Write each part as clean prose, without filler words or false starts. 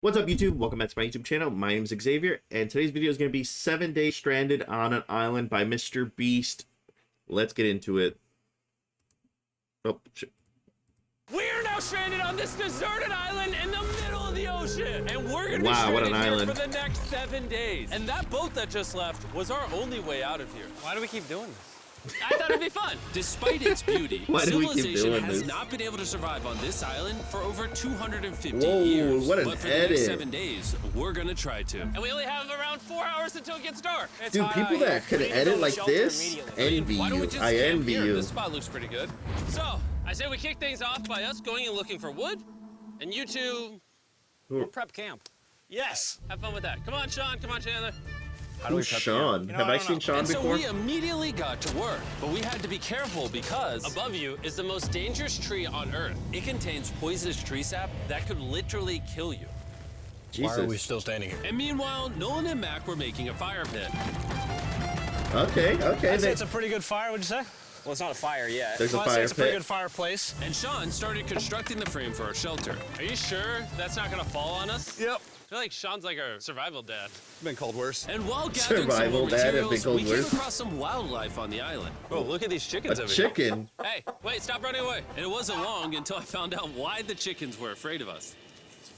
What's up, YouTube? Welcome back to my YouTube channel. My name is Xavier, and today's video is going to be 7 Days Stranded on an Island by Mrbeast. Let's get into it. Oh, shit. We're now stranded on this deserted island in the middle of the ocean, and we're gonna be what an stranded here island. for the next 7 days. And that boat that just left was our only way out of here. Why do we keep doing this? I thought it'd be fun. Despite its beauty, civilization has not been able to survive on this island for over 250 years. What an but for the edit. next 7 days, we're gonna try to. And we only have around 4 hours until it gets dark. Dude, people that could edit like this, envy Why don't we you. just I camp envy here? you. This spot looks pretty good. So, I say we kick things off by us going and looking for wood, and you two We'll prep camp. Yes. Have fun with that. Come on, Sean. Come on, Chandler. Who's Sean? Have I seen Sean And before? so we immediately got to work, but we had to be careful because above you is the most dangerous tree on Earth. It contains poisonous tree sap that could literally kill you. Jesus. Why are we still standing here? And meanwhile, Nolan and Mac were making a fire pit. Okay. I'd say it's a pretty good fire, would you say? Well, it's not a fire yet. There's a I'd say fire it's a pretty pit. good fireplace. And Sean started constructing the frame for our shelter. Are you sure that's not gonna fall on us? Yep. I feel like Sean's like our survival dad. Been called worse. And while gathering some Survival more dad has been materials, called we came worse. across some wildlife on the island. Oh, look at these chickens A over here. chicken? Hey, wait, stop running away. And it wasn't long until I found out why the chickens were afraid of us.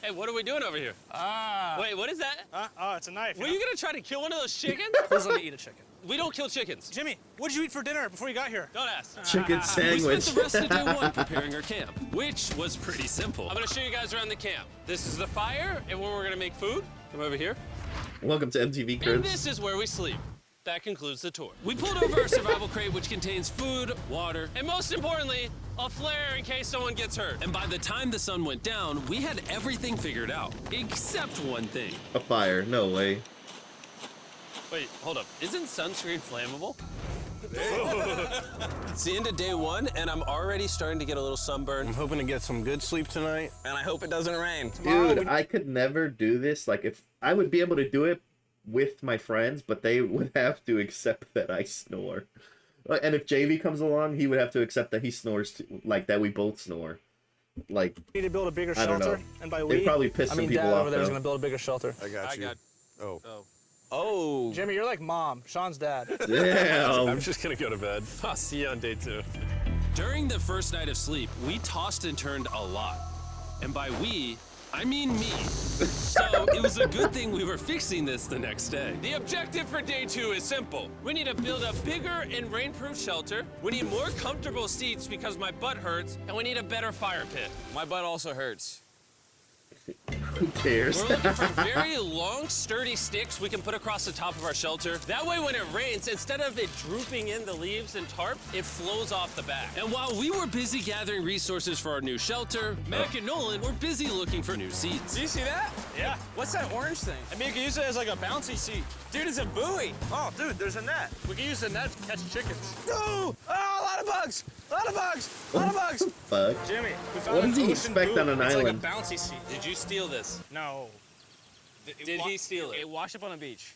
Hey, what are we doing over here? Wait, what is that? Oh, it's a knife. Were you gonna try to kill one of those chickens? Please let me eat a chicken. We don't kill chickens. Jimmy, what did you eat for dinner before you got here? Don't ask. Chicken We sandwich. spent the rest of day one preparing our camp, which was pretty simple. I'm gonna show you guys around the camp. This is the fire, and where we're gonna make food. Come over here. Welcome to MTV And Cribs. this is where we sleep. That concludes the tour. We pulled over our survival crate, which contains food, water, and most importantly, a flare in case someone gets hurt. And by the time the sun went down, we had everything figured out, except one thing. A fire. No way. Wait, hold up. Isn't sunscreen flammable? It's the end of day one, and I'm already starting to get a little sunburn. I'm hoping to get some good sleep tonight. And I hope it doesn't rain. Dude, I could never do this. Like, if I would be able to do it with my friends, but they would have to accept that I snore. And if JV comes along, he would have to accept that he snores too, like that we both snore. Like, We need to build a bigger I don't shelter, know. and by It'd we, probably piss I some mean people Dad off, over there is though. gonna build a bigger shelter. I got you. Oh. Oh. Jimmy, you're like Mom, Sean's dad. Damn. I'm just gonna go to bed. I'll see you on day two. During the first night of sleep, we tossed and turned a lot. And by we, I mean me. So it was a good thing we were fixing this the next day. The objective for day two is simple. We need to build a bigger and rainproof shelter. We need more comfortable seats because my butt hurts, and we need a better fire pit. My butt also hurts. Who cares? We're looking for very long, sturdy sticks we can put across the top of our shelter. That way, when it rains, instead of it drooping in the leaves and tarp, it flows off the back. And while we were busy gathering resources for our new shelter, Mac and Nolan were busy looking for new seats. Do you see that? Yeah. What's that orange thing? I mean, you can use it as like a bouncy seat. Dude, it's a buoy. Oh, dude, there's a net. We can use the net to catch chickens. Oh, a lot of bugs. A lot of bugs. A lot of bugs. Fuck. Jimmy, we found What an does he ocean expect buoy. on an it's island? like a bouncy seat. Did you steal this? No. Did he steal it? It washed up on a beach.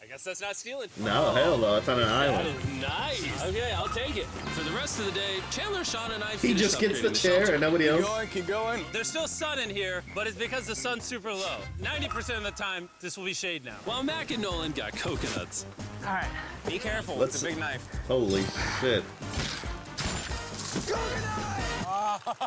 I guess that's not stealing. No, hell no. It's on an That island. is nice. Okay, I'll take it. For the rest of the day, Chandler, Sean, and I He finished just gets the upgrading chair shelter. and nobody else. Keep going. There's still sun in here, but it's because the sun's super low. 90% of the time, this will be shade now. While Mac and Nolan got coconuts. All right. Be careful. Let's- It's a big knife. Holy shit.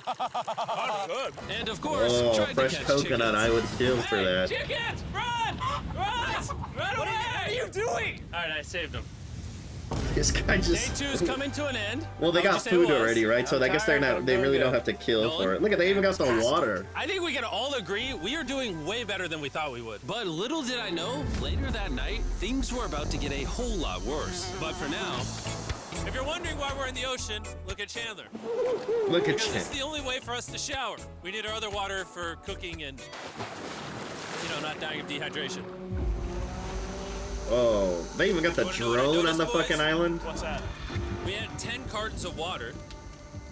Good. And of course, Oh, tried to fresh catch coconut. I would kill for Hey, that. chickens! Run! Run! Run away! What are you doing? All right, I saved them. This guy Day just. two's coming to an end. Well, they How'd you got say food it was? already, right? So I guess they're not. They really don't have to kill Nolan? for it. Look at, they even got the water. I think we can all agree we are doing way better than we thought we would. But little did I know, later that night, things were about to get a whole lot worse. But for now, if you're wondering why we're in the ocean, look at Chandler. Look at Because it's you. the only way for us to shower. We need our other water for cooking and, not dying of dehydration. Oh, they even got the Wanna know what I drone on noticed, the boys? fucking island. What's that? We had 10 cartons of water,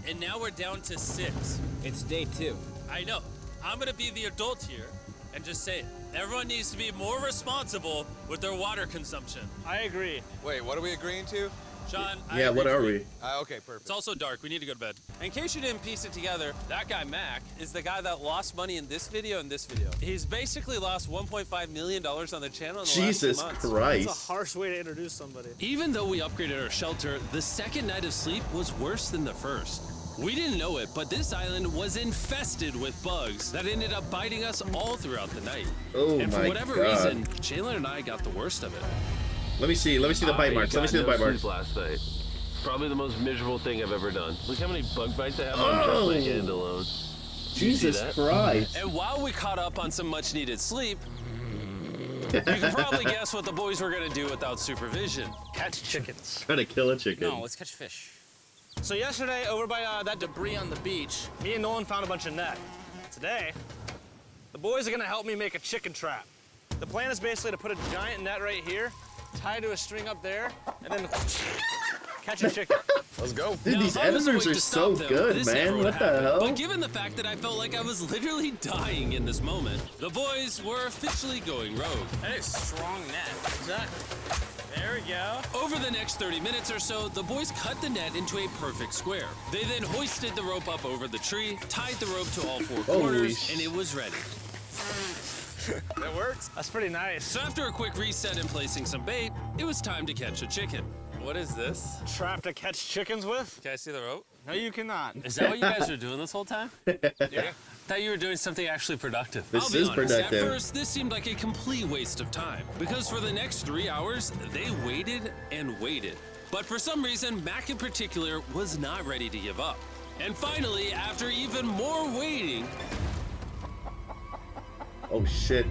and now we're down to 6. It's day 2. I know. I'm gonna be the adult here and just say it. Everyone needs to be more responsible with their water consumption. I agree. Wait, what are we agreeing to? Sean, Yeah, what are we? Okay, perfect. It's also dark. We need to go to bed. In case you didn't piece it together, that guy Mac is the guy that lost money in this video and this video. He's basically lost $1.5 million on the channel in the Jesus last 2 months. Christ. It's a harsh way to introduce somebody. Even though we upgraded our shelter, the second night of sleep was worse than the first. We didn't know it, but this island was infested with bugs that ended up biting us all throughout the night. Oh And for my whatever God. reason, Jalen and I got the worst of it. Let me see the bite marks. Let me see the bite marks. Last night. Probably the most miserable thing I've ever done. Look how many bug bites I have on just Oh. my hand alone. Jesus Christ. And while we caught up on some much needed sleep, you can probably guess what the boys were gonna do without supervision. Catch chickens. Trying to kill a chicken. No, let's catch fish. So yesterday, over by that debris on the beach, me and Nolan found a bunch of net. Today, the boys are gonna help me make a chicken trap. The plan is basically to put a giant net right here, tie to a string up there, and then catch a chicken. Let's go. Dude, Now, these if I was editors awake are to so stop them, good, this man. never would What the happen. hell? But given the fact that I felt like I was literally dying in this moment, the boys were officially going rogue. That is strong net. Exactly. There we go. Over the next 30 minutes or so, the boys cut the net into a perfect square. They then hoisted the rope up over the tree, tied the rope to all four Holy corners, and it was ready. That works. That's pretty nice. So after a quick reset and placing some bait, it was time to catch a chicken. What is this? Trap to catch chickens with? Can I see the rope? No, you cannot. Is that what you guys are doing this whole time? Yeah. Thought you were doing something actually productive. This I'll be is honest, productive. At first, this seemed like a complete waste of time because for the next 3 hours, they waited and waited. But for some reason, Mac in particular was not ready to give up. And finally, after even more waiting, Oh shit.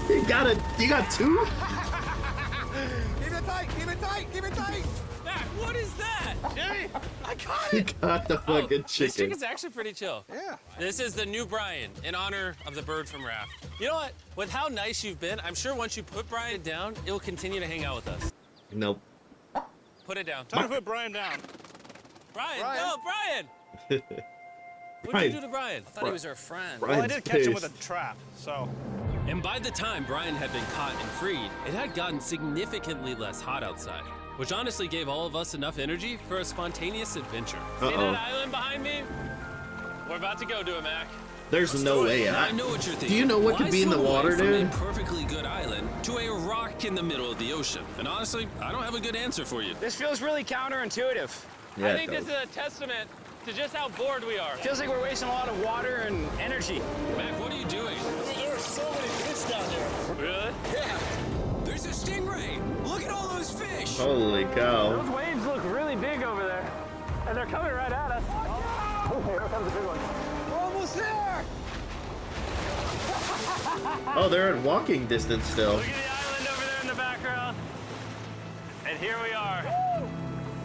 You got two? Keep it tight, keep it tight, keep it tight. Mac, what is that? Jimmy, I got You it. got the fucking This chicken. chicken's actually pretty chill. Yeah. This is the new Brian in honor of the bird from Raft. You know what? With how nice you've been, I'm sure once you put Brian down, it will continue to hang out with us. Nope. Put it down. Time to put Brian down. Brian, Brian. no, Brian! What did Brian. you do to Brian? I thought he was our friend. Brian's Well, I did catch him with pissed. a trap, so. And by the time Brian had been caught and freed, it had gotten significantly less hot outside, which honestly gave all of us enough energy for a spontaneous adventure. See Uh-oh. that island behind me? We're about to go to it, Mac. There's no way. Now, I know what you're thinking. Do you know what Why could be in the swim away water, from dude? a perfectly good island to a rock in the middle of the ocean? And honestly, I don't have a good answer for you. This feels really counterintuitive. Yeah, I it think does. this is a testament to just how bored we are. Feels like we're wasting a lot of water and energy. Mac, what are you doing? There are so many fish down there. Really? Yeah. There's a stingray! Look at all those fish! Holy cow. Those waves look really big over there. And they're coming right at us. Oh, here comes a big one. We're almost there! Oh, they're at walking distance still. Look at the island over there in the background. And here we are.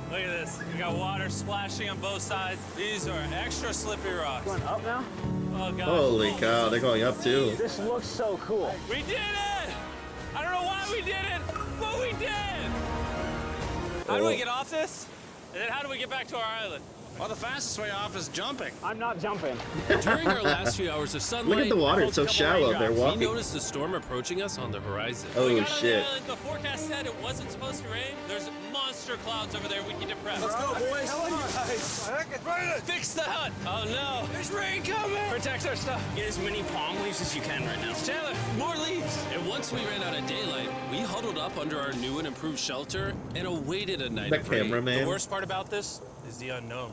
Look at this. We got water splashing on both sides. These are extra slippery rocks. Going up now? Oh, God. Holy cow, they're going up too. This looks so cool. We did it! I don't know why we did it, but we did! How do we get off this? And then how do we get back to our island? Well, the fastest way off is jumping. I'm not jumping. During our last few hours of sunlight, Look at the water, it's so shallow. They're we walking. noticed a storm approaching us on the horizon. Oh, we got on shit. The island, the forecast said it wasn't supposed to rain. There's monster clouds over there we need to prep. Let's go, boys. Fix the hut! Oh no! There's rain coming. Protect our stuff. Get as many palm leaves as you can right now. Chandler, more leaves! And once we ran out of daylight, we huddled up under our new and improved shelter and awaited a night The of rain. cameraman. The worst part about this is the unknown.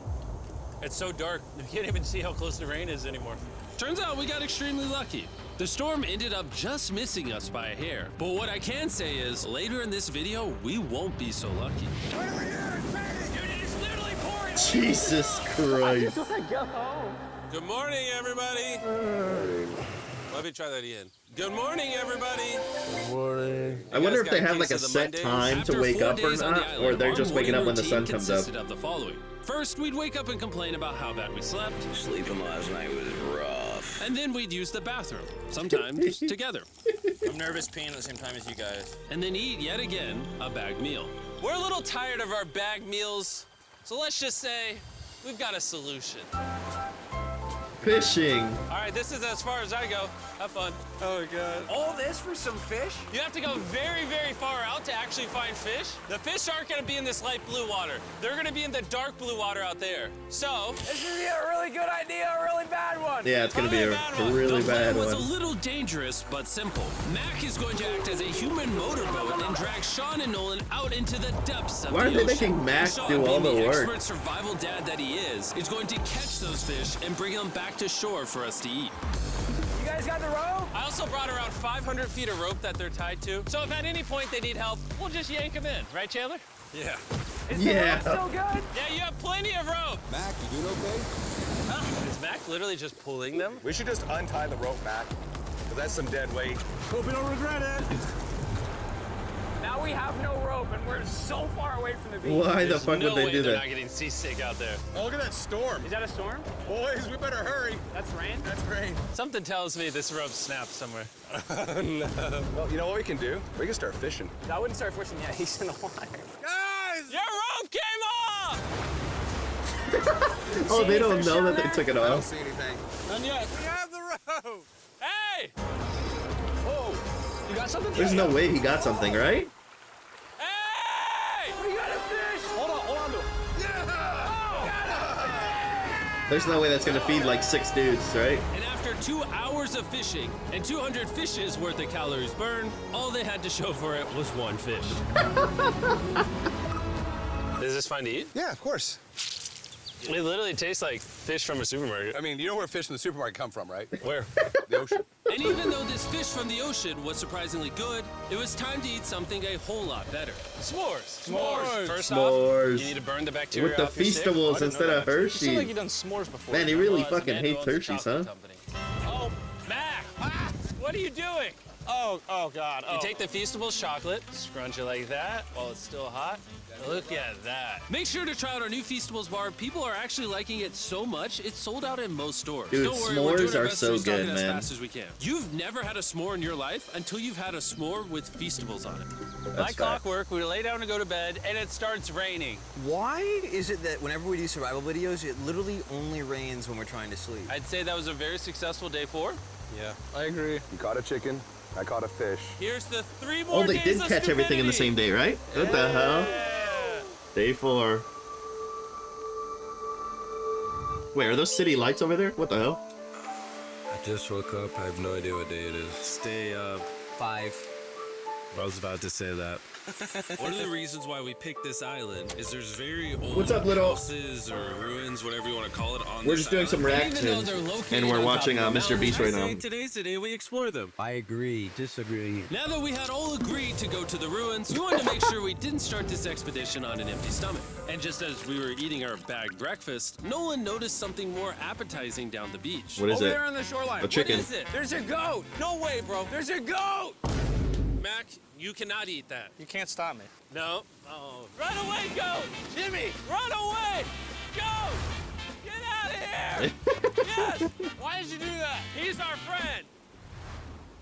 It's so dark, you can't even see how close the rain is anymore. Turns out we got extremely lucky. The storm ended up just missing us by a hair. But what I can say is, later in this video, we won't be so lucky. Right over here! It's raining! Dude, it is literally pouring! Jesus Christ. Good morning, everybody! Let me try that again. Good morning, everybody! I wonder if they have like a set time to wake up or not, or they're just waking up when the sun comes up. Of the following. First, we'd wake up and complain about how bad we slept, Sleeping last night was rough. and then we'd use the bathroom, sometimes together, I'm nervous peeing at the same time as you guys. and then eat yet again a bagged meal. We're a little tired of our bagged meals, so let's just say we've got a solution. Fishing. All right, this is as far as I go. Have fun. Oh, God. All this for some fish? You have to go very, very far out to actually find fish. The fish aren't gonna be in this light blue water. They're gonna be in the dark blue water out there. So, This is a really good idea, a really bad one. Yeah, it's gonna be a one. really the bad plan was one. a little dangerous, but simple. Mac is going to act as a human motorboat and drag Sean and Nolan out into the depths of Why are the they ocean. making Mac Sean, do all being the work? expert survival dad that he is going to catch those fish and bring them back to shore for us to eat. You guys got the rope? I also brought around 500 feet of rope that they're tied to. So if at any point they need help, we'll just yank them in. Right, Chandler? Yeah. Is the Yeah. rope still good? Yeah, you have plenty of rope. Mac, you doing okay? Is Mac literally just pulling them? We should just untie the rope, Mac. Because that's some dead weight. Hope you don't regret it. Now we have no rope and we're so far away from the beach. Why the There's fuck no would they way do they're that? not getting seasick out there. Oh, look at that storm. Is that a storm? Boys, we better hurry. That's rain? That's rain. Something tells me this rope snapped somewhere. No. Well, you know what we can do? We can start fishing. I wouldn't start fishing yet. He's in the water. Guys! Your rope came off! Oh, they don't fish know down that they there? took it I don't off. see anything. None yet. We have the rope. Hey! Whoa. You got something? There's no way he got something, right? Hey! We got a fish! Hold on to it. There's no way that's gonna feed like 6 dudes, right? And after 2 hours of fishing and 200 fishes worth of calories burned, all they had to show for it was 1 fish. Is this fun to eat? Yeah, of course. It literally tastes like fish from a supermarket. I mean, you know where fish in the supermarket come from, right? Where? The ocean. And even though this fish from the ocean was surprisingly good, it was time to eat something a whole lot better. S'mores. S'mores. First S'mores. off, you need to burn the bacteria With the off your stick. Feastables instead of You sound like Hershey's. you've done s'mores before. Man, he really Well, as a fucking man who hates owns a Hershey's, huh? chocolate company. Oh, Mac! What are you doing? Oh, God. You take the Feastables chocolate, scrunch it like that while it's still hot. Look at that. Make sure to try out our new Feastables bar. People are actually liking it so much, it's sold out in most stores. Dude, Don't worry, we're doing s'mores our are best so to restock good, it as man. fast as we can. You've never had a s'more in your life until you've had a s'more with Feastables on it. That's Like fact. clockwork, we lay down to go to bed, and it starts raining. Why is it that whenever we do survival videos, it literally only rains when we're trying to sleep? I'd say that was a very successful day 4. Yeah, I agree. You caught a chicken. I caught a fish. Here's the 3 more Oh, they days did of catch everything in the same stupidity. day, right? What the hell? Day 4. Wait, are those city lights over there? What the hell? I just woke up. I have no idea what day it is. Stay up. 5. I was about to say that. One of the reasons why we picked this island is there's very old What's up, little- houses or ruins, whatever you want to call it, on We're this just doing some island. Even though reactions, they're located and we're on top watching of the Mr. Beast right mountains, now. Today's the day we explore them. I agree. Disagree. Now that we had all agreed to go to the ruins, we wanted to make sure we didn't start this expedition on an empty stomach. And just as we were eating our bagged breakfast, Nolan noticed something more appetizing down the beach. What is Over it? there on the shoreline. A chicken. What is it? There's a goat. No way, bro. There's a goat. Mac, you cannot eat that. You can't stop me. No. Oh. Run away, goat! Jimmy, run away! Goat! Get out of here! Yes! Why did you do that? He's our friend.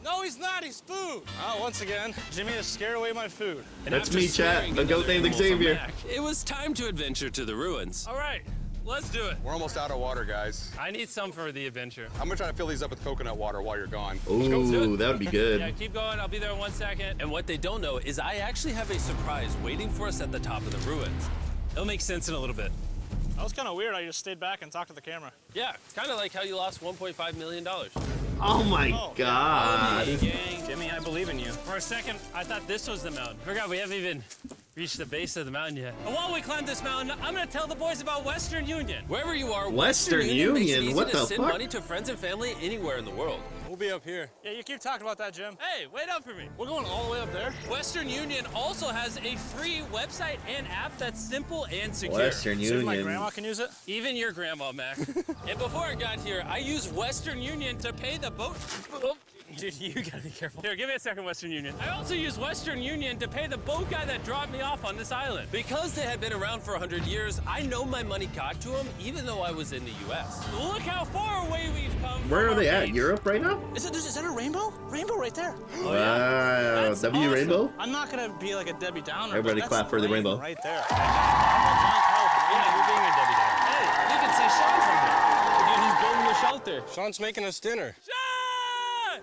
No, he's not. He's food. Oh, once again, Jimmy has scared away my food. And That's after me, chat. swearing The goat another named animal from Xavier. Mac, it was time to adventure to the ruins. All right, let's do it. We're almost out of water, guys. I need some for the adventure. I'm gonna try to fill these up with coconut water while you're gone. Ooh, that would be Yeah, good. keep going. I'll be there in 1 second. And what they don't know is I actually have a surprise waiting for us at the top of the ruins. It'll make sense in a little bit. That was kind of weird. I just stayed back and talked to the camera. Yeah, kind of like how you lost $1.5 million. Oh my Oh, god. Hey, gang. Jimmy, I believe in you. For a second, I thought this was the mountain. Forgot we haven't even reached the base of the mountain yet. And while we climb this mountain, I'm gonna tell the boys about Western Union. Wherever you are, Western makes it Union? easy What to the send fuck? money to friends and family anywhere in the world. We'll be up here. Yeah, you keep talking about that, Jim. Hey, wait up for me. We're going all the way up there. Western Union also has a free website and app that's simple and secure. Western See if my Union. grandma can use it. Even your grandma, Mac. And before I got here, I used Western Union to pay the boat. Oh, dude, you gotta be careful. Here, give me a second, Western Union. I also used Western Union to pay the boat guy that dropped me off on this island. Because they had been around for 100 years, I know my money got to them even though I was in the U.S. Look how far away we've come. Where from are they our at? beach. Europe right now? Is that a rainbow? Rainbow right there. Wow. That's W awesome. Rainbow? I'm not gonna be like a Debbie Downer. Everybody but clap that's for the rain rainbow. right there. Yeah, you're being a Debbie Downer. Hey, you can see Sean from here. Dude, he's building the shelter. out there. Sean's making us dinner. Sean!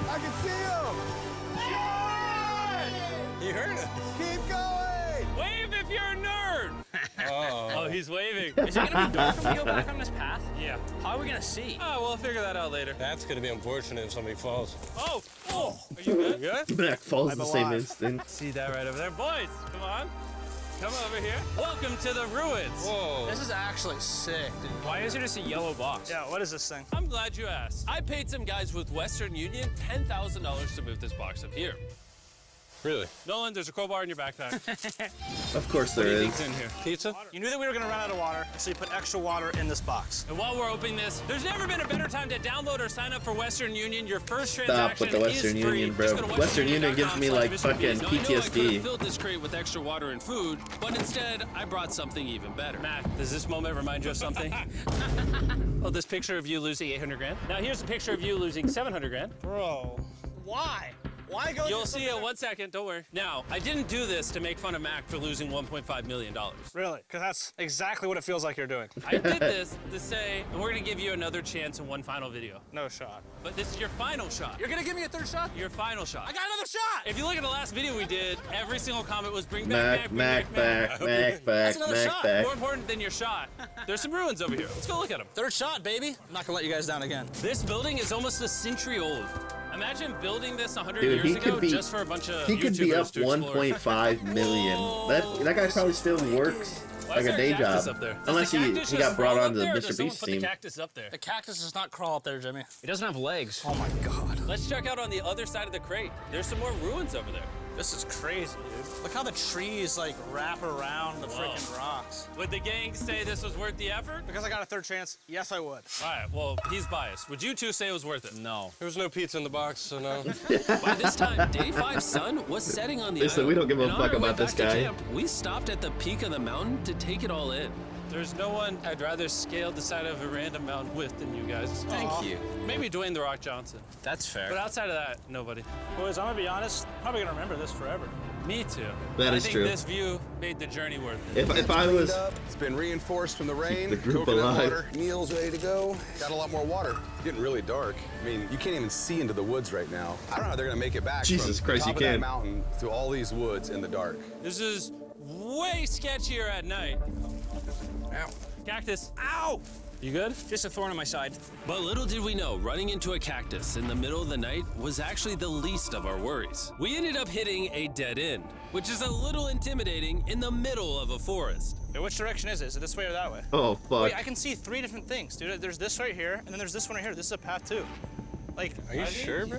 I can see him! You heard it. Keep going! Wave if you're a nerd. Oh, he's waving. Is it gonna be dark when we go back on this path? Yeah. How are we gonna see? Oh, we'll figure that out later. That's gonna be unfortunate if somebody falls. Oh, are you good? You good? Mac falls the same alive. instant. See that right over there? Boys, come on. Come over here. Welcome to the ruins. Whoa. This is actually sick, dude. Why is it just a yellow box? Yeah, what is this thing? I'm glad you asked. I paid some guys with Western Union $10,000 to move this box up here. Really? Nolan, there's a crowbar in your backpack. Of course there is. in here. Pizza? You knew that we were gonna run out of water, so you put extra water in this box. And while we're opening this, there's never been a better time to download or sign up for Western Union. Your first Stop transaction with the Western is free. Union, bro. Just go to Western Union gives me like fucking Now, I know I could PTSD. have filled this crate with extra water and food, but instead I brought something even better. Matt, does this moment remind you of something? Oh, this picture of you losing 800 grand? Now here's a picture of you losing 700 grand. Bro, why? Why go? You'll see it in 1 second, don't worry. Now, I didn't do this to make fun of Mac for losing $1.5 million. Really? Because that's exactly what it feels like you're doing. I did this to say, and we're gonna give you another chance in one final video. No shot. But this is your final shot. You're gonna give me a third shot? Your final shot. I got another shot! If you look at the last video we did, every single comment was bring Mac, back, Mac, back, Mac, back, another Mac, shot. back. More important than your shot, there's some ruins over here. Let's go look at them. Third shot, baby. I'm not gonna let you guys down again. This building is almost a century old. Imagine building this 100 Dude, he years ago could be just for a bunch of he could be YouTubers up to explore. 1.5 million. That guy probably still works Why like is a there day cactus job. up there? Does Unless the he cactus got just brought crawl on up to the there, or does Mr. someone Beast put the team. cactus up there? The cactus does not crawl up there, Jimmy. It doesn't have legs. Oh my God. Let's check out on the other side of the crate. There's some more ruins over there. This is crazy, dude. Look how the trees like wrap around the Whoa. freaking rocks. Would the gang say this was worth the effort? Because I got a third chance, yes I would. All right, well, he's biased. Would you two say it was worth it? No. There was no pizza in the box, so no. By this time, Day 5's sun was setting on the Listen, island. we don't give a And on fuck our way about this back to guy. camp, we stopped at the peak of the mountain to take it all in. There's no one I'd rather scale the side of a random mountain with than you guys. Thank you. Maybe Dwayne The Rock Johnson. That's fair. But outside of that, nobody. Boys, I'm gonna be honest, probably gonna remember this forever. Me too. That I is think true. this view made the journey worth it. If I was It's been reinforced from the rain. the group Coconut alive. water, meals ready to go. Got a lot more water. It's getting really dark. I mean, you can't even see into the woods right now. I don't know how they're gonna make it back Jesus from Christ, the you top of that can. mountain through all these woods in the dark. This is way sketchier at night. Ow. Cactus. Ow! You good? Just a thorn on my side. But little did we know, running into a cactus in the middle of the night was actually the least of our worries. We ended up hitting a dead end, which is a little intimidating in the middle of a forest. Wait, which direction is it? Is it this way or that way? Oh fuck. Wait, I can see 3 different things, dude. There's this right here, and then there's this one right here. This is a path too. Like, Are you sure, bro?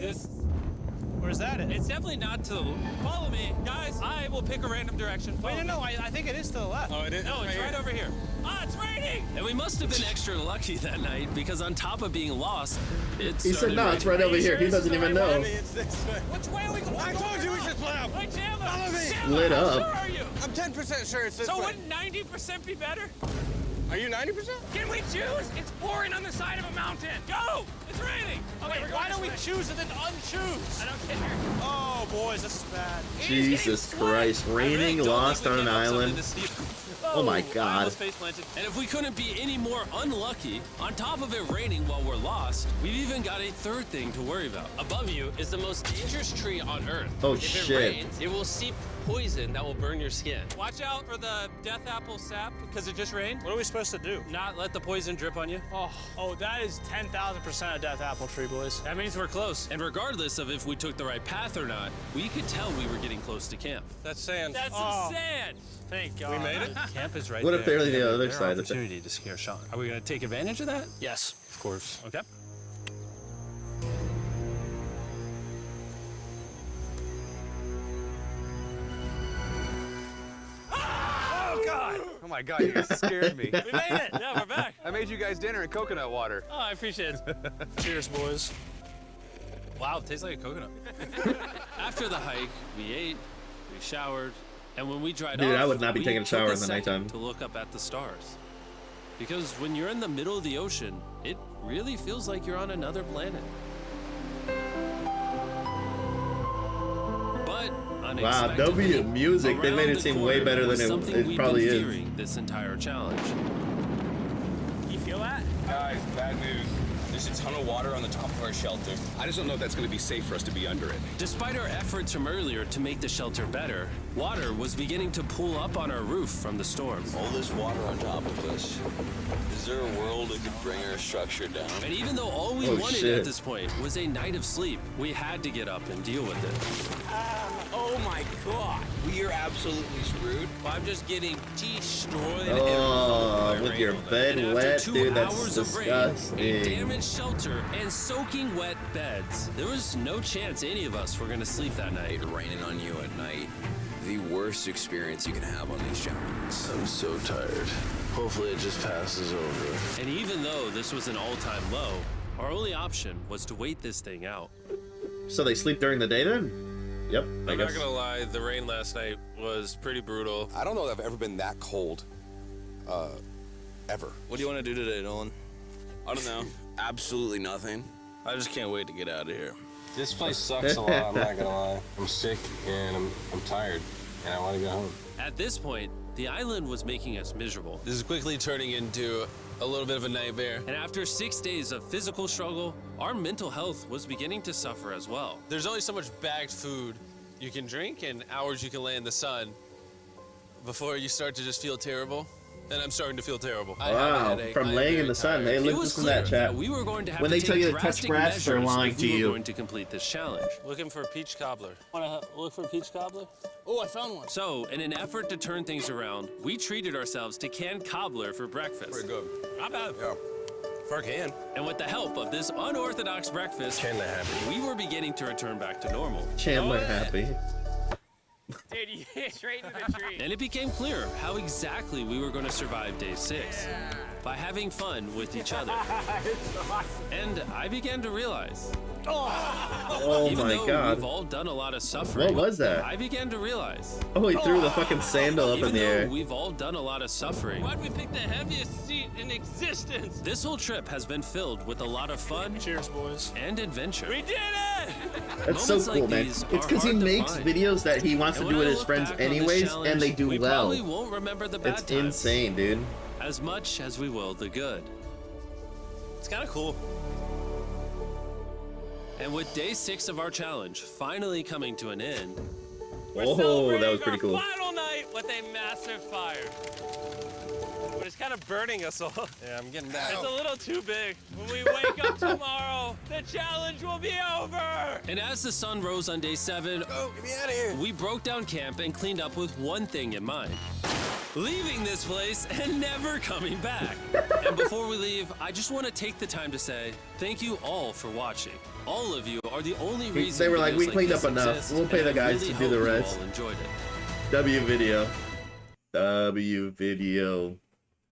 where's that at? It's definitely not to the... Follow me, guys. I will pick a random direction. Wait, Follow no, me. I think it is to the left. Oh, it is? No, it's right over here. Ah, it's raining! And we must have been extra lucky that night because on top of being lost, it He said started no, it's raining. right over here. He doesn't even know. It's this way. Which way are we going? I told you we should split up. Wait, Chandler! Follow me. Chandler, Lit how up. sure are you? I'm 10% sure it's this So way. wouldn't 90% be better? Are you 90%? Can we choose? It's pouring on the side of a mountain. Go! It's raining! Okay, why don't we choose and then unchoose? I don't care. Oh, boys, this is bad. Jesus Christ. Raining, Don't lost think on we an came up island. something to steal. Oh my I God. almost face planted. And if we couldn't be any more unlucky, on top of it raining while we're lost, we've even got a third thing to worry about. Above you is the most dangerous tree on Earth. Oh, if shit. it rains, it will seep poison that will burn your skin. Watch out for the death apple sap because it just rained. What are we supposed to do? Not let the poison drip on you. Oh, that is 10,000% a death apple tree, boys. That means we're close. And regardless of if we took the right path or not, we could tell we were getting close to camp. That's sand. That's Oh. some sand. Thank God. We made it? Camp is right What there. if they're the Their other side of it? opportunity to scare Sean. Are we going to take advantage of that? Yes. Of course. Okay. Oh, God. Oh my God, you guys scared me. We made it. Yeah, we're back. I made you guys dinner and coconut water. Oh, I appreciate it. Cheers, boys. Wow, it tastes like a coconut. After the hike, we ate, we showered, and when we dried Dude, off, I would not be we taking a took shower in the second nighttime. to look up at the stars. Because when you're in the middle of the ocean, it really feels like you're on another planet. But Wow, W music, they made it seem way better than it probably is. This entire challenge. You feel that? bad news. There's a ton of water on the top of our shelter. I just don't know if that's going to be safe for us to be under it. Despite our efforts from earlier to make the shelter better, water was beginning to pool up on our roof from the storm. All this water on top of us. Is there a world that could bring our structure down? And even though all we wanted at this point was a night of sleep, we had to get up and deal with it. Oh my god. We are absolutely screwed. I'm just getting destroyed. Oh, with your bed wet, dude, that's disgusting. A damaged shelter, and soaking wet beds. There was no chance any of us were going to sleep that night. Raining on you at night. The worst experience you can have on these challenges. I'm so tired. Hopefully it just passes over. And even though this was an all-time low, our only option was to wait this thing out. So they sleep during the day then? Yep, I I'm guess. not gonna lie, the rain last night was pretty brutal. I don't know that I've ever been that cold, ever. What do you want to do today, Nolan? I don't know. Absolutely nothing. I just can't wait to get out of here. This place sucks a lot, I'm not gonna lie. I'm sick and I'm tired and I want to go home. At this point, the island was making us miserable. This is quickly turning into a little bit of a nightmare. And after 6 days of physical struggle, our mental health was beginning to suffer as well. There's only so much bagged food you can drink and hours you can lay in the sun before you start to just feel terrible. And I'm starting to feel terrible. Wow, from laying in the sun, they listen to that chat. We were going to have when to they take tell you to touch drastic grass, they're measures lying if to we were you. going to complete this challenge. Looking for a peach cobbler. Want to look for a peach cobbler? Oh, I found one. So, in an effort to turn things around, we treated ourselves to canned cobbler for breakfast. Pretty good. Not bad. Yeah. For a can. And with the help of this unorthodox breakfast, Chandler happy. we were beginning to return back to normal. Chandler happy. Dude, you hit straight into the tree. And it became clear how exactly we were going to survive day 6. By having fun with each other. And I began to realize, Oh even my though god. we've all done a lot of suffering, What was that? I began to realize, Oh, he threw the fucking sandal up even in the though air. we've all done a lot of suffering, Why'd we pick the heaviest seat in existence? this whole trip has been filled with a lot of fun Cheers, boys. and adventure. We did it! That's so Moments cool, like man. these It's are because he hard to makes find. videos that he wants to And do when with I his look friends back on this anyways, challenge, and they do we well. probably won't remember the bad It's times insane, dude. as much as we will the good. It's kind of cool. And with day 6 of our challenge finally coming to an end, Oh, that was pretty cool. Final night with a massive fire. But it's kind of burning us all. Yeah, I'm getting that. It's a little too big. When we wake up tomorrow, the challenge will be over. and as the sun rose on day 7, Oh, get me out of here. we broke down camp and cleaned up with one thing in mind. Leaving this place and never coming back. And before we leave, I just want to take the time to say thank you all for watching. All of you are the only reason They were like, videos we cleaned this up enough. exist, We'll pay and the I guys really to do the hope you rest. all enjoyed it. W video. W video.